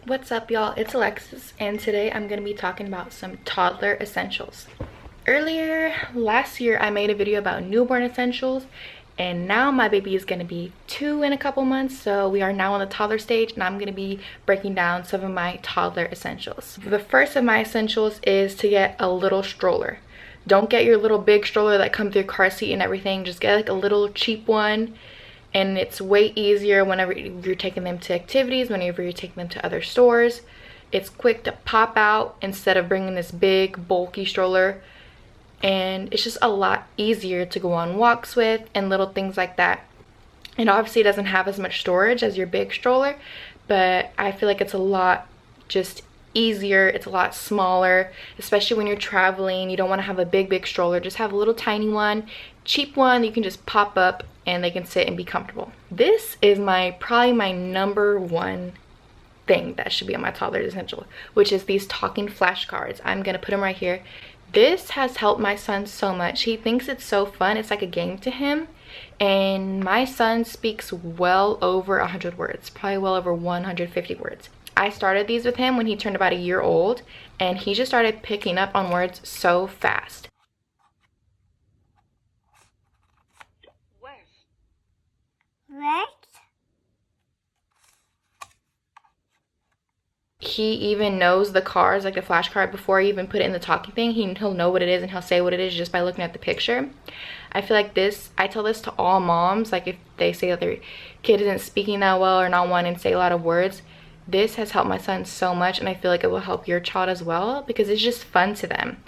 What's up, y'all? It's Alexis, and today I'm going to be talking about some toddler essentials. Earlier last year, I made a video about newborn essentials, and now my baby is going to be 2 in a couple months, so we are now on the toddler stage, and I'm going to be breaking down some of my toddler essentials. The first of my essentials is to get a little stroller. Don't get your little big stroller that comes with your car seat and everything. Just get like a little cheap one. And it's way easier whenever you're taking them to activities, whenever you're taking them to other stores. It's quick to pop out instead of bringing this big bulky stroller, and it's just a lot easier to go on walks with and little things like that. And obviously it doesn't have as much storage as your big stroller, but I feel like it's a lot just easier. It's a lot smaller, especially when you're traveling. You don't want to have a big stroller. Just have a little tiny one, cheap one that you can just pop up and they can sit and be comfortable. This is probably my number one thing that should be on my toddler essential, which is these talking flashcards. I'm gonna put them right here. This has helped my son so much. He thinks it's so fun. It's like a game to him. And my son speaks well over 100 words, probably well over 150 words. I started these with him when he turned about a year old, and he just started picking up on words so fast. What? He even knows the cars, like the flashcard, before I even put it in the talking thing. He'll know what it is and he'll say what it is just by looking at the picture. I feel like I tell this to all moms, like if they say that their kid isn't speaking that well or not wanting to say a lot of words, this has helped my son so much, and I feel like it will help your child as well because it's just fun to them.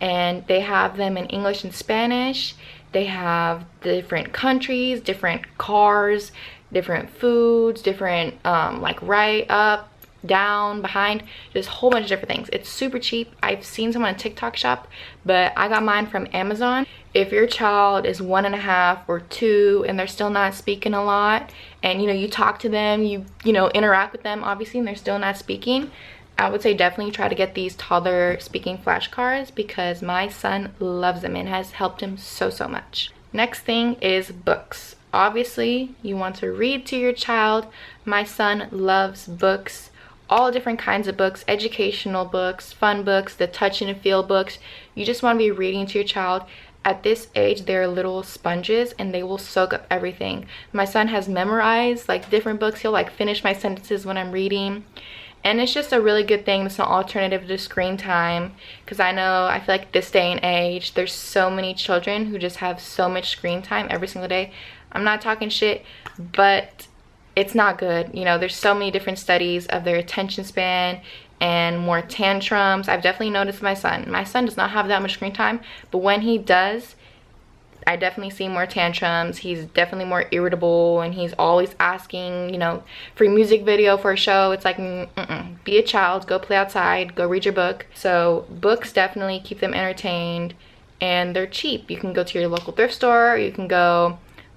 And they have them in English and Spanish. They have different countries, different cars, different foods, different like right, up, down, behind, just a whole bunch of different things. It's super cheap. I've seen some on a TikTok shop, but I got mine from Amazon. If your child is 1.5 or 2 and they're still not speaking a lot, and you talk to them, you interact with them obviously, and they're still not speaking, I would say definitely try to get these toddler speaking flashcards because my son loves them and has helped him so much. Next thing is books. Obviously, you want to read to your child. My son loves books, all different kinds of books, educational books, fun books, the touch and feel books. You just want to be reading to your child. At this age, they're little sponges and they will soak up everything. My son has memorized like different books. He'll like finish my sentences when I'm reading. And it's just a really good thing. It's an alternative to screen time, because I feel like this day and age, there's so many children who just have so much screen time every single day. I'm not talking shit, but it's not good. There's so many different studies of their attention span and more tantrums. I've definitely noticed my son. My son does not have that much screen time, but when he does, I definitely see more tantrums. He's definitely more irritable, and he's always asking, for a music video, for a show. It's like, be a child, go play outside, go read your book. So books definitely keep them entertained, and they're cheap. You can go to your local thrift store.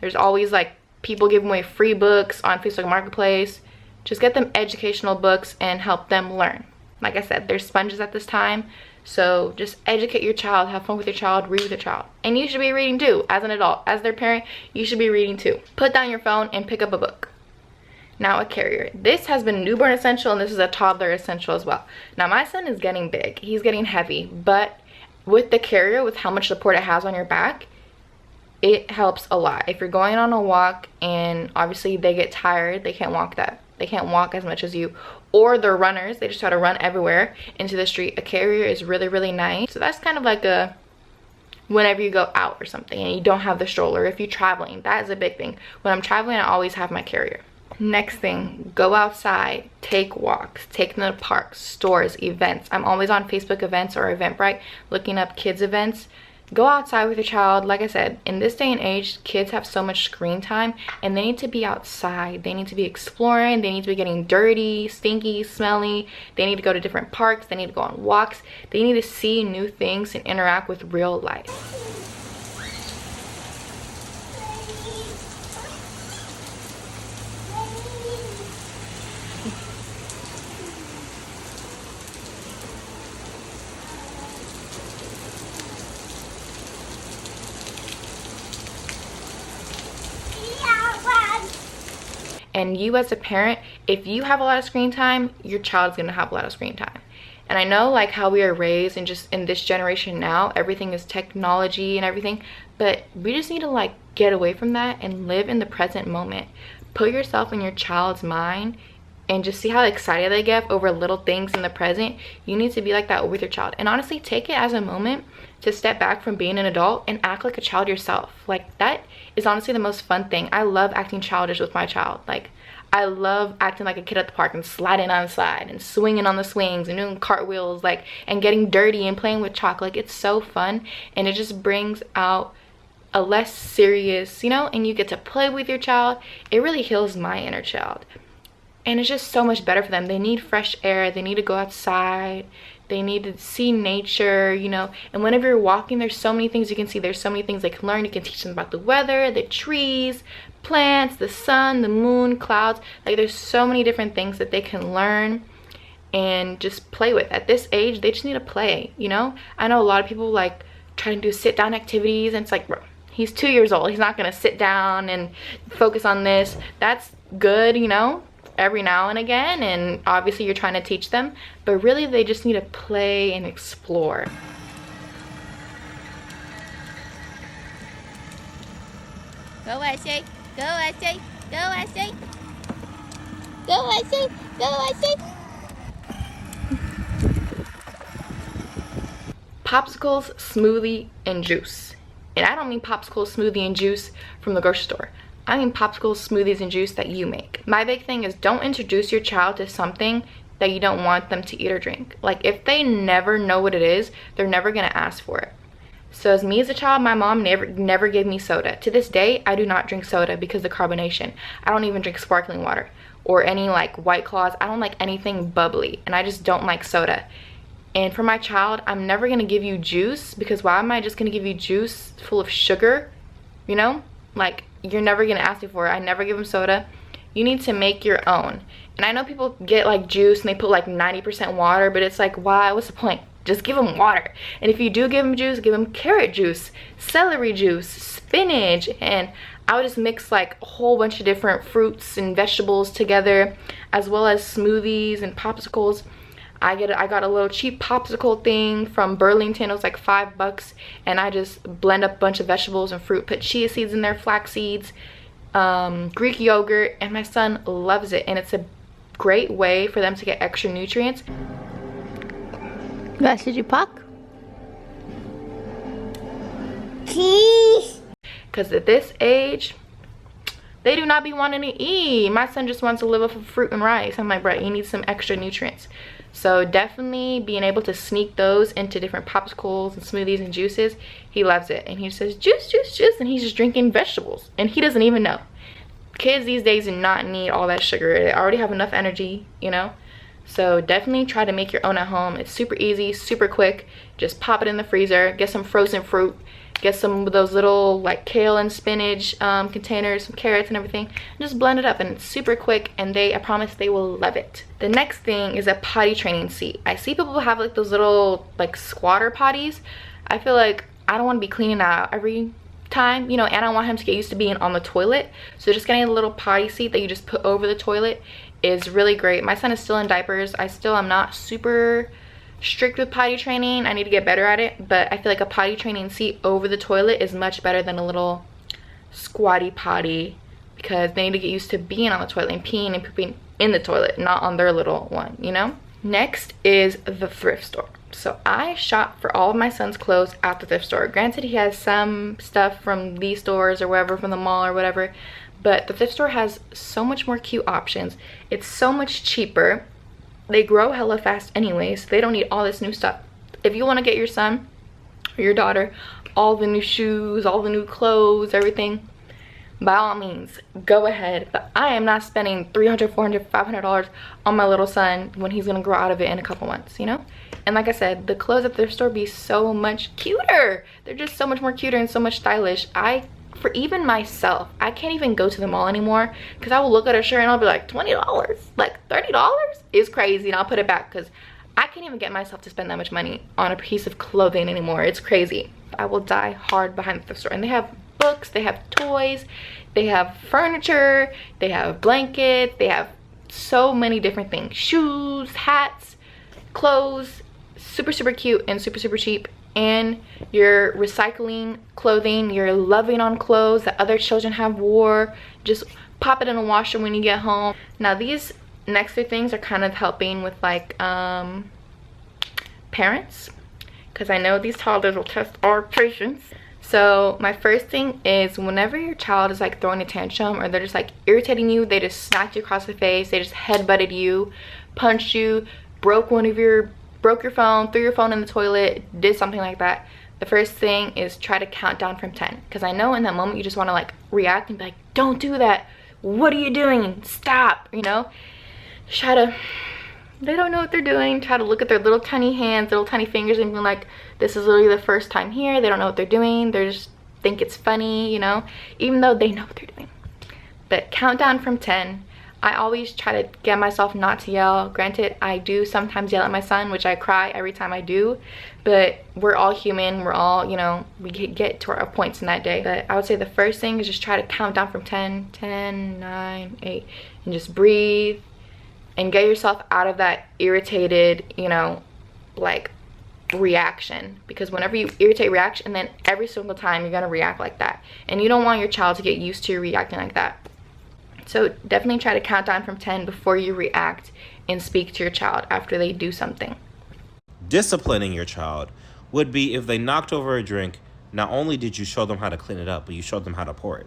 There's always like people giving away free books on Facebook Marketplace. Just get them educational books and help them learn. Like I said, they're sponges at this time. So just educate your child, have fun with your child, read with your child. And you should be reading too. As an adult, as their parent, you should be reading too. Put down your phone and pick up a book. Now a carrier. This has been a newborn essential, and this is a toddler essential as well. Now my son is getting big. He's getting heavy. But with the carrier, with how much support it has on your back, it helps a lot. If you're going on a walk and obviously they get tired, they can't walk as much as you, or they're runners, they just try to run everywhere into the street, a carrier is really nice. So that's kind of like a whenever you go out or something and you don't have the stroller. If you're traveling, that is a big thing. When I'm traveling, I always have my carrier. Next thing, go outside, take walks, take them to parks, stores, events. I'm always on Facebook events or Eventbrite looking up kids events. Go outside with your child. Like I said, in this day and age, kids have so much screen time, and they need to be outside. They need to be exploring. They need to be getting dirty, stinky, smelly. They need to go to different parks. They need to go on walks. They need to see new things and interact with real life. And you as a parent, if you have a lot of screen time, your child's gonna have a lot of screen time. And I know like how we are raised and just in this generation now, everything is technology and everything, but we just need to like get away from that and live in the present moment. Put yourself in your child's mind and just see how excited they get over little things in the present. You need to be like that with your child. And honestly, take it as a moment to step back from being an adult and act like a child yourself. Like, that is honestly the most fun thing. I love acting childish with my child. Like, I love acting like a kid at the park and sliding on the slide and swinging on the swings and doing cartwheels, like, and getting dirty and playing with chalk. Like, it's so fun, and it just brings out a less serious, you know, and you get to play with your child. It really heals my inner child. And it's just so much better for them. They need fresh air. They need to go outside. They need to see nature, you know. And whenever you're walking, there's so many things you can see. There's so many things they can learn. You can teach them about the weather, the trees, plants, the sun, the moon, clouds. Like, there's so many different things that they can learn and just play with. At this age, they just need to play, you know. I know a lot of people like try to do sit down activities, and it's like, bro, he's 2 years old. He's not gonna sit down and focus on this. That's good, you know, every now and again, and obviously you're trying to teach them, but really they just need to play and explore. Go Ashley, go Ashley, go Ashley, go Ashley, go Ashley. Popsicles, smoothie, and juice. And I don't mean popsicle, smoothie, and juice from the grocery store. I mean popsicles, smoothies, and juice that you make. My big thing is, don't introduce your child to something that you don't want them to eat or drink. Like, if they never know what it is, they're never gonna ask for it. So as me as a child, my mom never gave me soda. To this day, I do not drink soda because of the carbonation. I don't even drink sparkling water or any like White Claws. I don't like anything bubbly, and I just don't like soda. And for my child, I'm never gonna give you juice, because why am I just gonna give you juice full of sugar, you know? Like, you're never gonna ask me for it. I never give them soda. You need to make your own. And I know people get like juice and they put like 90% water, but it's like, why? What's the point? Just give them water. And if you do give them juice, give them carrot juice, celery juice, spinach, and I would just mix like a whole bunch of different fruits and vegetables together, as well as smoothies and popsicles. I got a little cheap popsicle thing from Burlington. It was like $5, and I just blend up a bunch of vegetables and fruit, put chia seeds in there, flax seeds, Greek yogurt, and my son loves it. And it's a great way for them to get extra nutrients. Guys, did you park? Cheese. Because at this age, they do not be wanting to eat. My son just wants to live off of fruit and rice. I'm like, bro, you need some extra nutrients. So definitely being able to sneak those into different popsicles and smoothies and juices, he loves it. And he says, juice, juice, juice, and he's just drinking vegetables. And he doesn't even know. Kids these days do not need all that sugar. They already have enough energy, you know? So definitely try to make your own at home. It's super easy, super quick. Just pop it in the freezer, get some frozen fruit, get some of those little like kale and spinach containers, some carrots and everything, and just blend it up, and it's super quick, and I promise they will love it. The next thing is a potty training seat. I see people have like those little like squatter potties. I feel like I don't want to be cleaning that out every time, you know, and I want him to get used to being on the toilet. So just getting a little potty seat that you just put over the toilet is really great. My son is still in diapers. I still am not super strict with potty training. I need to get better at it, but I feel like a potty training seat over the toilet is much better than a little squatty potty, because they need to get used to being on the toilet and peeing and pooping in the toilet, not on their little one, you know? Next is the thrift store. So I shop for all of my son's clothes at the thrift store. Granted, he has some stuff from these stores or wherever, from the mall or whatever, but the thrift store has so much more cute options. It's so much cheaper. They grow hella fast anyways. They don't need all this new stuff. If you want to get your son or your daughter all the new shoes, all the new clothes, everything, by all means, go ahead. But I am not spending $300, $400, $500 on my little son when he's gonna grow out of it in a couple months, you know? And like I said, the clothes at the thrift store be so much cuter. They're just so much more cuter and so much stylish. For even myself, I can't even go to the mall anymore, because I will look at a shirt and I'll be like, $20, like $30 is crazy, and I'll put it back, because I can't even get myself to spend that much money on a piece of clothing anymore. It's crazy. I will die hard behind the thrift store, and they have books, they have toys, they have furniture, they have blankets, they have so many different things. Shoes, hats, clothes, super, super cute and super, super cheap. And you're recycling clothing, you're loving on clothes that other children have wore. Just pop it in a washer when you get home. Now these next 2 things are kind of helping with like parents, because I know these toddlers will test our patience. So my first thing is, whenever your child is like throwing a tantrum or they're just like irritating you, they just smacked you across the face, they just headbutted you, punched you, broke your phone, threw your phone in the toilet, did something like that, the first thing is try to count down from 10. Because I know in that moment you just want to like react and be like, don't do that, what are you doing, stop, you know. Try to, they don't know what they're doing, try to look at their little tiny hands, little tiny fingers, and be like, this is literally the first time here, they don't know what they're doing, they just think it's funny, you know, even though they know what they're doing. But count down from 10. I always try to get myself not to yell. Granted, I do sometimes yell at my son, which I cry every time I do, but we're all human, we're all, you know, we get to our points in that day. But I would say the first thing is just try to count down from 10, 10, 9, 8, and just breathe and get yourself out of that irritated, you know, like reaction. Because whenever you irritate reaction, then every single time you're gonna react like that, and you don't want your child to get used to reacting like that. So definitely try to count down from 10 before you react and speak to your child after they do something. Disciplining your child would be if they knocked over a drink, not only did you show them how to clean it up, but you showed them how to pour it.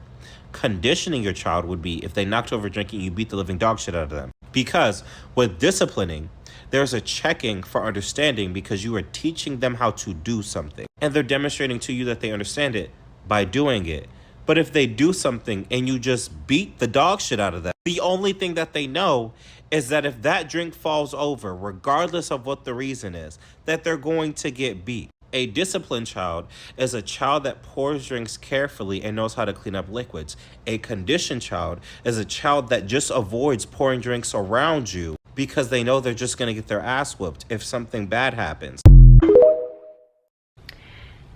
Conditioning your child would be if they knocked over a drink and you beat the living dog shit out of them. Because with disciplining, there's a checking for understanding, because you are teaching them how to do something. And they're demonstrating to you that they understand it by doing it. But if they do something and you just beat the dog shit out of them, the only thing that they know is that if that drink falls over, regardless of what the reason is, that they're going to get beat. A disciplined child is a child that pours drinks carefully and knows how to clean up liquids. A conditioned child is a child that just avoids pouring drinks around you because they know they're just going to get their ass whooped if something bad happens.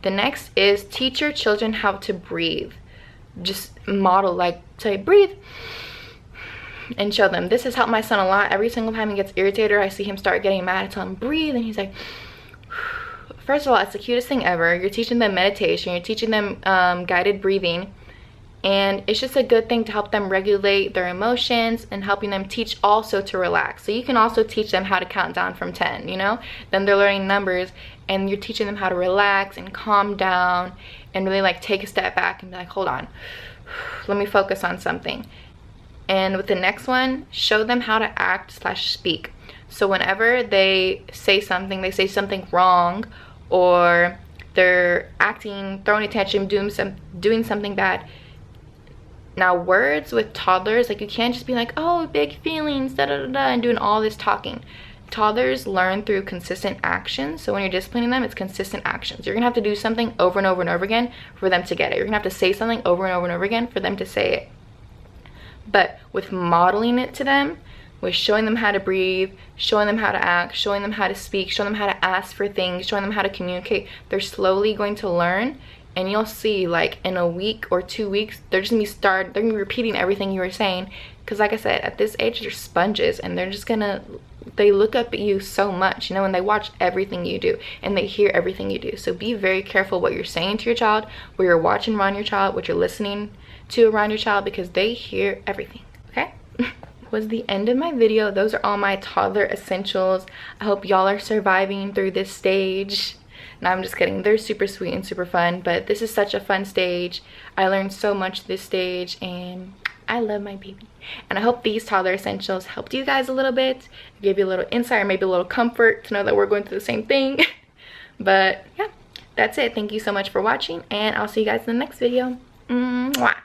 The next is teach your children how to breathe. Just model, like say breathe and show them. This has helped my son a lot. Every single time he gets irritated or I see him start getting mad, I tell him breathe, and he's like, first of all, it's the cutest thing ever. You're teaching them meditation, you're teaching them guided breathing, and it's just a good thing to help them regulate their emotions and helping them teach also to relax. So you can also teach them how to count down from 10, you know. Then they're learning numbers and you're teaching them how to relax and calm down and really like take a step back and be like, hold on, let me focus on something. And with the next one, show them how to act / speak. So whenever they say something wrong, or they're acting, throwing a tantrum, doing something bad. Now words with toddlers, like you can't just be like, oh, big feelings, da da da da, and doing all this talking. Toddlers learn through consistent actions. So when you're disciplining them, it's consistent actions. You're gonna have to do something over and over and over again for them to get it. You're gonna have to say something over and over and over again for them to say it. But with modeling it to them, with showing them how to breathe, showing them how to act, showing them how to speak, showing them how to ask for things, showing them how to communicate, they're slowly going to learn. And you'll see, like in a week or 2 weeks, they're gonna be repeating everything you were saying. Because like I said, at this age, they're sponges, and they're just gonna, they look up at you so much, you know, and they watch everything you do and they hear everything you do. So be very careful what you're saying to your child, what you're watching around your child, what you're listening to around your child, because they hear everything. Okay. Was the end of my video. Those are all my toddler essentials. I hope y'all are surviving through this stage. No, I'm just kidding. They're super sweet and super fun, but this is such a fun stage. I learned so much this stage, and I love my baby. And I hope these toddler essentials helped you guys a little bit, gave you a little insight or maybe a little comfort to know that we're going through the same thing. But yeah, that's it. Thank you so much for watching, and I'll see you guys in the next video. Mwah.